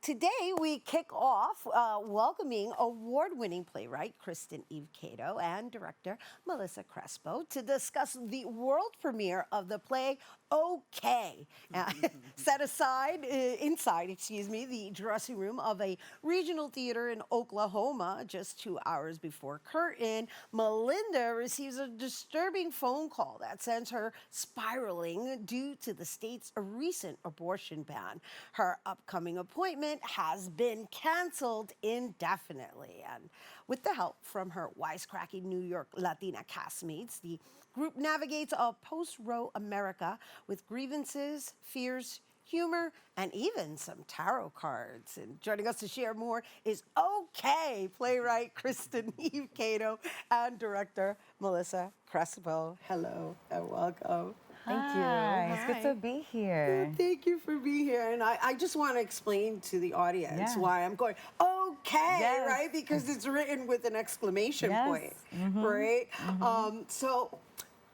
Today we kick off welcoming award-winning playwright Christin Cato and director Melissa Crespo to discuss the world premiere of the play Okay, set aside inside, the dressing room of a regional theater in Oklahoma. Just 2 hours before curtain, Melinda receives a disturbing phone call that sends her spiraling due to the state's recent abortion ban. Her upcoming appointment has been canceled indefinitely, and with the help from her wisecracking New York Latina castmates, the group navigates a post-Roe America with grievances, fears, humor, and even some tarot cards. And joining us to share more is Okay playwright Christin Cato and director Melissa Crespo. Hello and welcome. Thank you. It's good to be here. Well, thank you for being here. And I just want to explain to the audience why I'm going, okay, right? Because it's written with an exclamation point, right? So,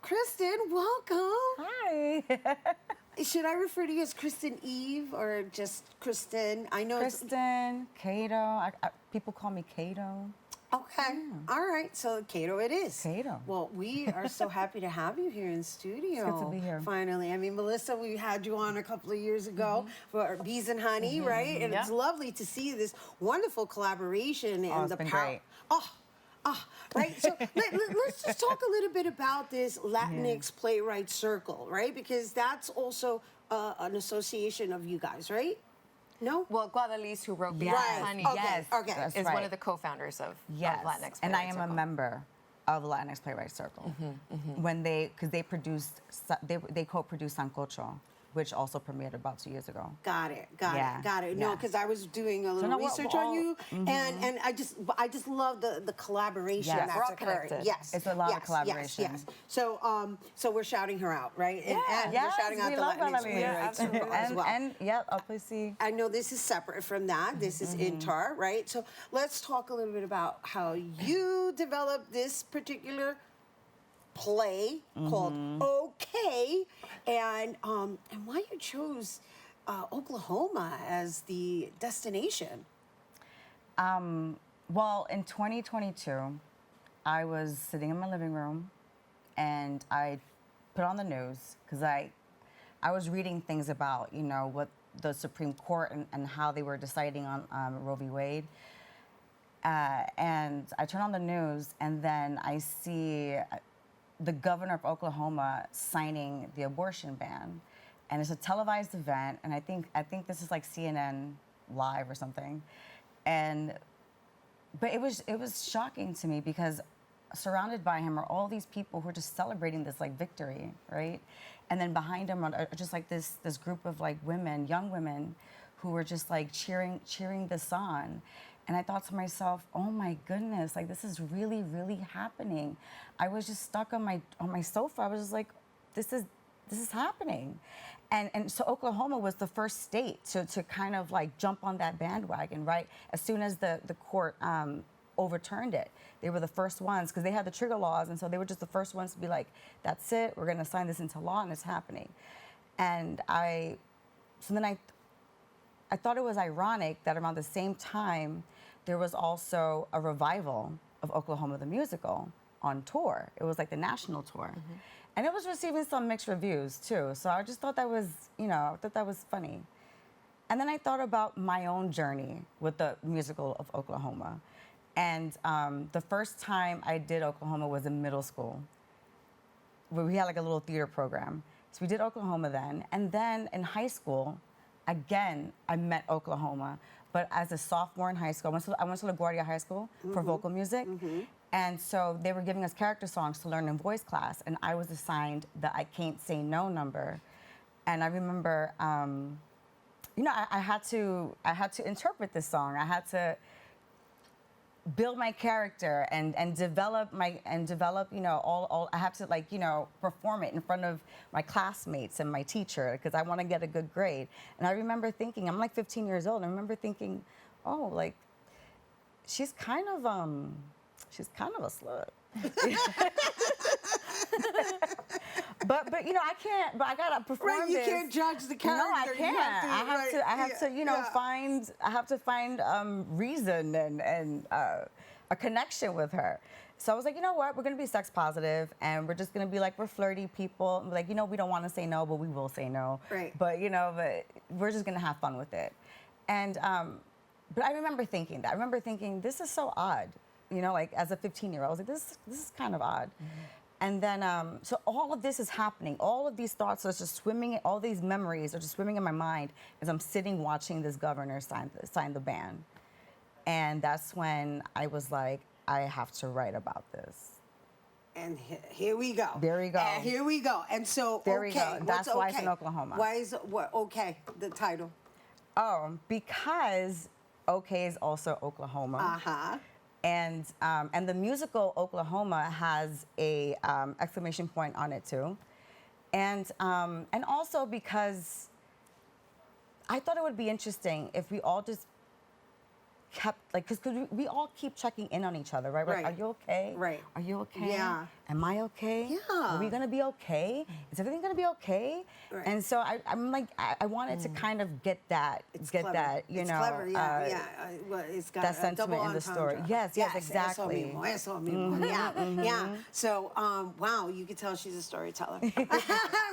Christin, welcome. Hi. Should I refer to you as Christin Eve or just Christin? I know Christin, Cato. People call me Cato. Okay. All right. So, Cato it is. Cato. Well, we are so happy to have you here in studio. It's good to be here. Finally. I mean, Melissa, we had you on a couple of years ago for Bees and Honey, right? And it's lovely to see this wonderful collaboration and it's the been power. great. Right. So let's just talk a little bit about this Latinx Playwright Circle, right? Because that's also an association of you guys, right? No? Well, Guadalis, who wrote Bees Right. and Honey, Yes. Okay. That's is right. one of the co-founders of Yes. Latinx Playwright And I am Circle. a member of Latinx Playwright Circle. When because they produced, they co-produced Sancocho, which also premiered about 2 years ago. Got it. No, because I was doing a little no, research on you, and I just love the collaboration Yes. that's We're all occurring. connected. Yes, It's a lot of collaboration. Yes. So we're shouting her out, right? And Yes, we're shouting out we the love Latinx Guadalis. Playwright Circle as well. And please see. I know this is separate from that. This is INTAR, right? So let's talk a little bit about how you developed this particular play called Okay, and why you chose Oklahoma as the destination. Well, in 2022, I was sitting in my living room, and I put on the news because I was reading things about, what the Supreme Court and how they were deciding on Roe v. Wade. And I turn on the news, and then I see the governor of Oklahoma signing the abortion ban. And it's a televised event, and I think this is like CNN Live or something. But it was shocking to me because surrounded by him are all these people who are just celebrating this like victory, right? And then behind him are just like this group of like women, young women, who were just like cheering this on. And I thought to myself, oh my goodness, like this is really, really happening. I was just stuck on my sofa. I was just like, this is happening. And so Oklahoma was the first state to kind of like jump on that bandwagon, right? As soon as the court overturned it. They were the first ones, because they had the trigger laws, and so they were just the first ones to be like, that's it, we're gonna sign this into law, and it's happening. And I thought it was ironic that around the same time, there was also a revival of Oklahoma the Musical on tour. It was like the national tour. And it was receiving some mixed reviews too. So I just thought that was, funny. And then I thought about my own journey with the musical of Oklahoma. And the first time I did Oklahoma was in middle school, where we had like a little theater program. So we did Oklahoma then. And then in high school, again, I met Oklahoma, but as a sophomore in high school. I went to LaGuardia High School for vocal music. And so they were giving us character songs to learn in voice class, and I was assigned the I Can't Say No number. And I remember, I had to interpret this song. I had to build my character and develop all I have to perform it in front of my classmates and my teacher because I want to get a good grade. And I remember thinking, I'm like 15 years old, and I remember thinking, oh, like she's kind of a slut. but you know, I can't. But I gotta perform Right, you this. can't judge the character. No, I You can't. have to, I have to, you know, yeah. find reason and a connection with her. So I was like, you know what? We're gonna be sex positive, and we're just gonna be like, we're flirty people. And like, you know, we don't want to say no, but we will say no. Right. But you know, but we're just gonna have fun with it. And but I remember thinking that. I remember thinking, this is so odd. You know, like as a 15-year-old, I was like, this is kind of odd. And then, so all of this is happening. All of these thoughts are just swimming. All these memories are just swimming in my mind as I'm sitting watching this governor sign the ban. And that's when I was like, I have to write about this. And here we go. There we go. And here we go. And so, There okay, we go. That's what's why okay? it's in Oklahoma. Why is what okay? The title. Oh, because OK is also Oklahoma. Uh-huh. And the musical Oklahoma has a exclamation point on it too, and also because I thought it would be interesting if we all just kept like, because we all keep checking in on each other, right? Like, Right. are you okay? Right. Are you okay? Yeah. Am I okay? Yeah. Are we gonna be okay? Is everything gonna be okay? Right. And so I'm like, I wanted to kind of get that, Clever. you It's know, clever, yeah. Well, it's got that a double sentiment in the story. entendre. Yes, exactly. Eso mismo. Yeah. So, wow, you can tell she's a storyteller.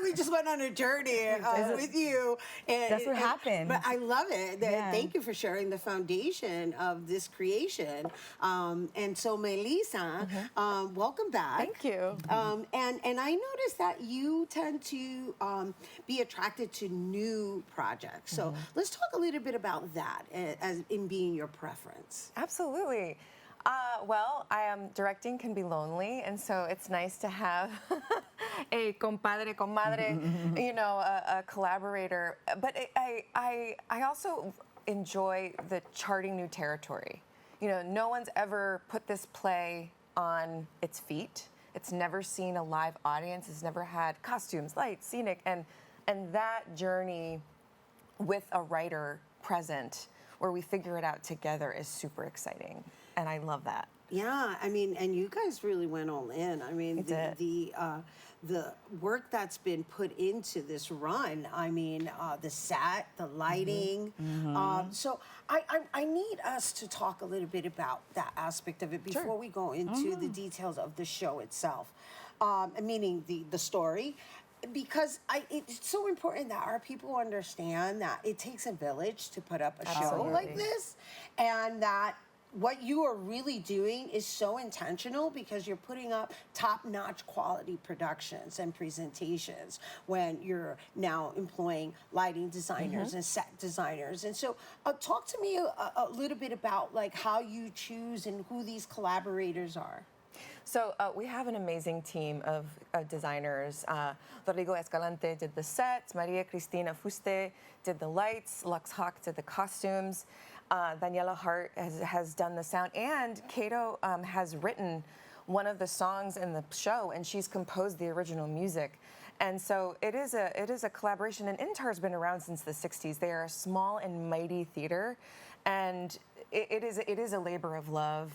We just went on a journey with you. And, That's what happened. But I love it. Yeah. Thank you for sharing the foundation of this creation. And so, Melissa, welcome back. Thank you. And I noticed that you tend to be attracted to new projects. So let's talk a little bit about that as in being your preference. Absolutely. Well, directing can be lonely, and so it's nice to have a compadre, comadre, you know, a collaborator. But I also enjoy the charting new territory. You know, no one's ever put this play on its feet. It's never seen a live audience. It's never had costumes, lights, scenic, and that journey with a writer present where we figure it out together is super exciting, and I love that. Yeah, I mean, and you guys really went all in. I mean, the work that's been put into this run. I mean, the set, the lighting. So I need us to talk a little bit about that aspect of it before we go into the details of the show itself, meaning the story. Because it's so important that our people understand that it takes a village to put up a show like this, and that what you are really doing is so intentional because you're putting up top-notch quality productions and presentations when you're now employing lighting designers and set designers. And so talk to me a little bit about like how you choose and who these collaborators are. So we have an amazing team of designers. Rodrigo Escalante did the sets, Maria Cristina Fuste did the lights, Lux Hawk did the costumes, Daniela Hart has done the sound, and Cato has written one of the songs in the show, and she's composed the original music. And so it is a collaboration, and INTAR's been around since the 60s. They are a small and mighty theater, and it is a labor of love,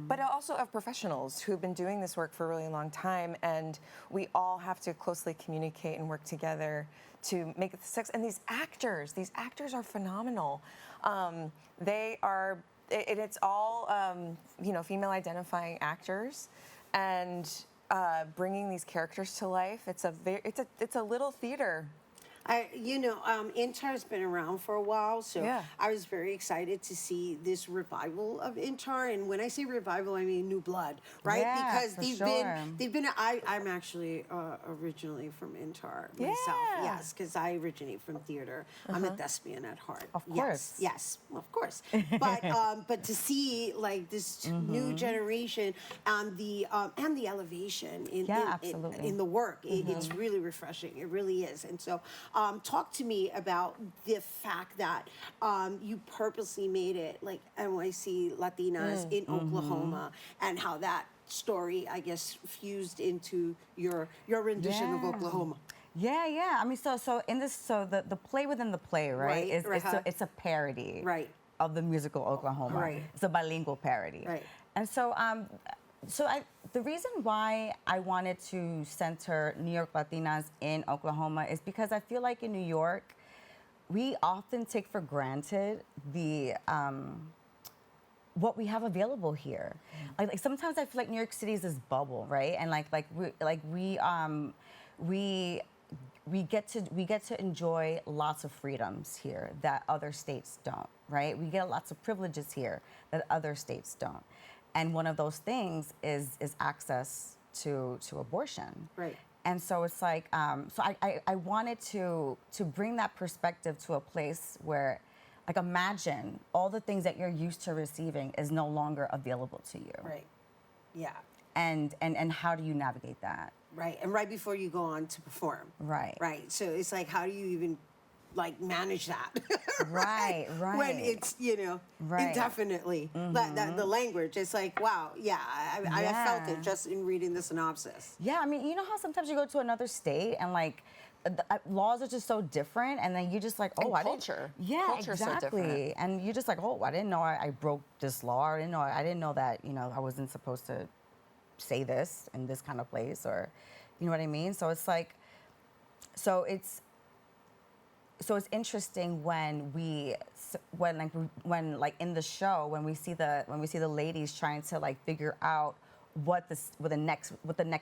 but also of professionals who've been doing this work for a really long time, and we all have to closely communicate and work together to make it success. And these actors are phenomenal. They are, it's all you know, female identifying actors, and bringing these characters to life. It's a little theater. INTAR's been around for a while, so Yeah. I was very excited to see this revival of INTAR. And when I say revival, I mean new blood, right? Yeah, because for they've been. I'm actually originally from INTAR myself. Yeah. Yes, because I originate from theater. I'm a thespian at heart. Of course. Yes, of course. But to see like this new generation and the elevation in the work, it's really refreshing. It really is. And so. Talk to me about the fact that you purposely made it like NYC Latinas in Oklahoma, and how that story, I guess, fused into your rendition of Oklahoma. Yeah. I mean, so in this, the play within the play, right? It's a parody, Right. of the musical Oklahoma. Right. It's a bilingual parody. Right. And so The reason why I wanted to center New York Latinas in Oklahoma is because I feel like in New York, we often take for granted the what we have available here. Like sometimes I feel like New York City is this bubble, right? And we get to enjoy lots of freedoms here that other states don't, right? We get lots of privileges here that other states don't. And one of those things is access to abortion. Right. And so it's like, so I wanted to bring that perspective to a place where, like, imagine all the things that you're used to receiving is no longer available to you. Right. Yeah. And how do you navigate that? Right. And right before you go on to perform. Right. Right. So it's like, how do you even like manage that? Right, right. When it's, Right. indefinitely. The language, it's like, wow, yeah, I felt it just in reading the synopsis. Yeah, I mean, you know how sometimes you go to another state and like laws are just so different, and then you just like, oh, And I culture. didn't. Yeah, Culture's so exactly. different. And you just like, oh, I didn't know I broke this law. I didn't know that I wasn't supposed to say this in this kind of place, or you know what I mean. So it's like, so it's interesting when in the show when we see the ladies trying to like figure out what the next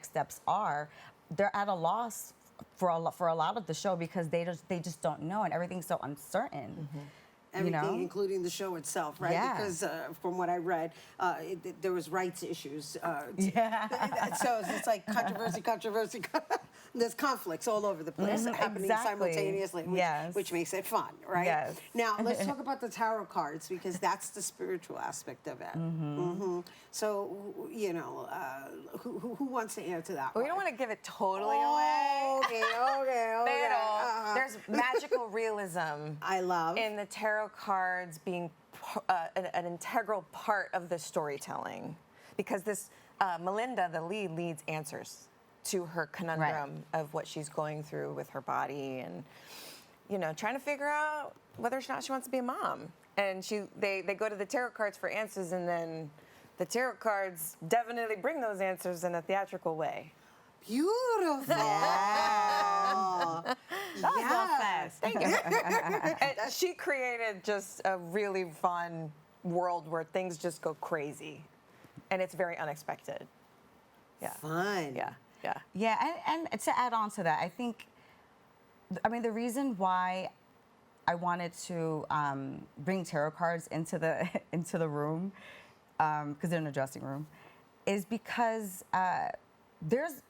steps are. They're at a loss for a lot of the show because they just don't know, and everything's so uncertain. Everything, including the show itself, right? Yeah. Because from what I read, there was rights issues. Yeah. So it's like controversy. There's conflicts all over the place happening Exactly. simultaneously, Yes. which makes it fun, right? Yes. Now, let's talk about the tarot cards because that's the spiritual aspect of it. So, who wants to answer that We one? don't want to give it totally away. Okay. Pero there's magical realism I love. in the tarot cards being an integral part of the storytelling, because this Melinda, the lead, leads answers to her conundrum of what she's going through with her body, and trying to figure out whether or not she wants to be a mom. And they go to the tarot cards for answers, and then the tarot cards definitely bring those answers in a theatrical way. Beautiful. That was real fast. Thank you. And she created just a really fun world where things just go crazy, and it's very unexpected. Yeah. Fun. Yeah. Yeah. Yeah, and to add on to that, I think, the reason why I wanted to bring tarot cards into the room, because they're in the dressing room, is because there's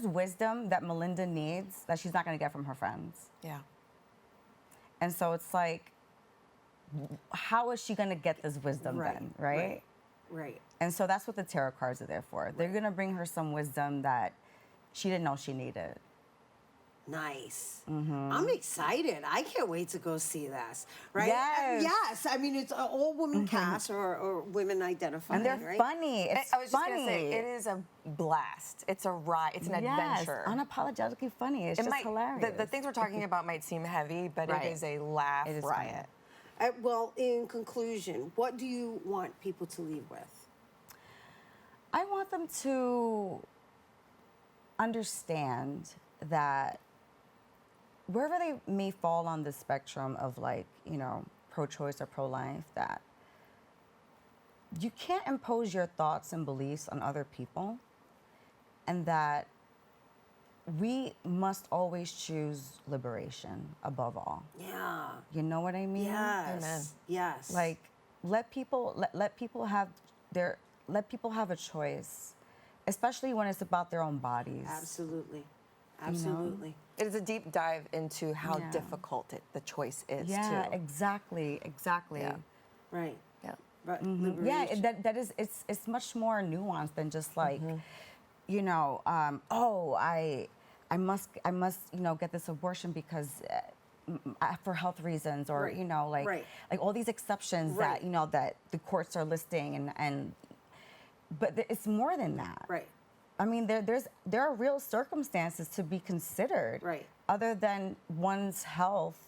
wisdom that Melinda needs that she's not going to get from her friends. Yeah. And so it's like, how is she going to get this wisdom then, right? Right. And so that's what the tarot cards are there for. They're going to bring her some wisdom that she didn't know she needed. Nice. I'm excited. I can't wait to go see this. Right? Yes. Yes. I mean, it's an all-woman cast or women identifying. And they're right? funny. It's I was just funny. gonna say, it is a blast. It's a ride. It's an adventure. Unapologetically funny. It's just hilarious. The things we're talking about might seem heavy, but Right. it is a laugh It is riot. Well, in conclusion, what do you want people to leave with? I want them to understand that wherever they may fall on the spectrum of pro-choice or pro-life, that you can't impose your thoughts and beliefs on other people, and that we must always choose liberation above all. Yeah. You know what I mean? Yes. Amen. Yes. Like, let people have a choice, especially when it's about their own bodies. Absolutely. Absolutely. It is a deep dive into how Yeah. difficult the choice is, Yeah, too. exactly. Yeah. Right. Yeah. Right. Yeah, Liberation. that is it's much more nuanced than just like, I must get this abortion because for health reasons, or Right. Right. like all these exceptions Right. that the courts are listing, but it's more than that. Right. I mean, there are real circumstances to be considered, Right. other than one's health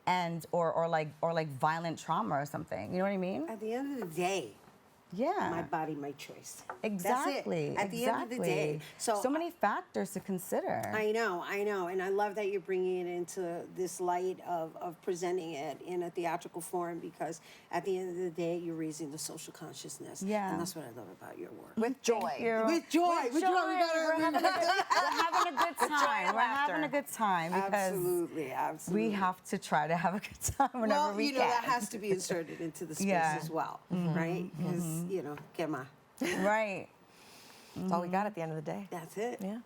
and or violent trauma or something. You know what I mean? At the end of the day, Yeah. My body, my choice. Exactly. That's it. At the end of the day. So many factors to consider. I know. And I love that you're bringing it into this light of presenting it in a theatrical form, because at the end of the day, you're raising the social consciousness. Yeah. And that's what I love about your work. With joy. With joy. We're having a good time. We're laughter. having a good time because Absolutely. we have to try to have a good time whenever we can. that has to be inserted into the space Yeah. as well, right? Because, Gemma, Right. That's all we got at the end of the day. that's it. Yeah.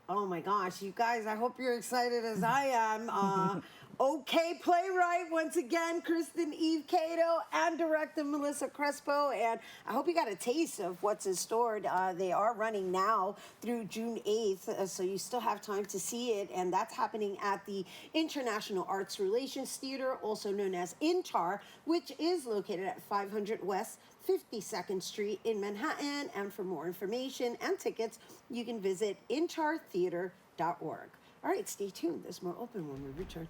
Oh my gosh, you guys, I hope you're excited as I am. Okay, Playwright, once again, Christin Eve Cato and director Melissa Crespo. And I hope you got a taste of what's in store. They are running now through June 8th, so you still have time to see it. And that's happening at the International Arts Relations Theater, also known as INTAR, which is located at 500 West 52nd Street in Manhattan. And for more information and tickets, you can visit intartheater.org. All right, stay tuned. There's more open when we return.